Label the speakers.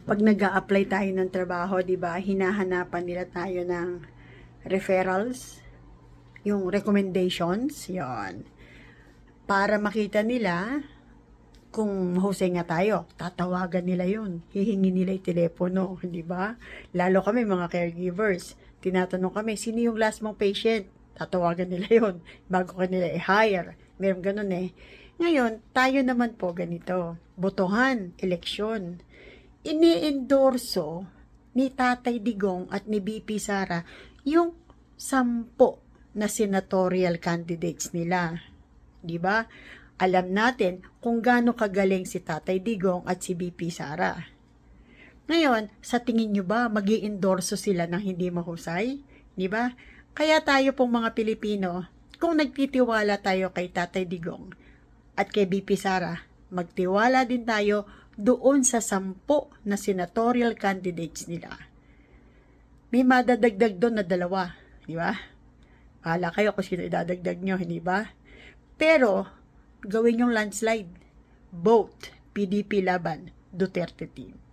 Speaker 1: pag nag-a-apply tayo ng trabaho, di ba, hinahanapan nila tayo ng referrals, yung recommendations, yon. Para makita nila kung mahusay nga tayo, tatawagan nila yun. Hihingi nila yung telepono, di ba? Lalo kami mga caregivers, tinatanong kami, sino yung last mong patient? Tatawagan nila yun bago kanila i-hire. Meron ganun eh. Ngayon, tayo naman po ganito. Botohan, eleksyon. Ini-endorso ni Tatay Digong at ni BP Sara yung 10 na senatorial candidates nila. Di ba? Alam natin kung gaano kagaling si Tatay Digong at si BP Sara. Ngayon, sa tingin nyo ba magi-endorso sila ng hindi mahusay? Di ba? Kaya tayo pong mga Pilipino, kung nagtitiwala tayo kay Tatay Digong at kay BP Sara, magtiwala din tayo doon sa 10 na senatorial candidates nila. May madadagdag doon na 2, di ba? Bahala kayo kung sino idadagdag nyo, hindi ba? Pero, gawin yung landslide. Vote PDP laban Duterte team.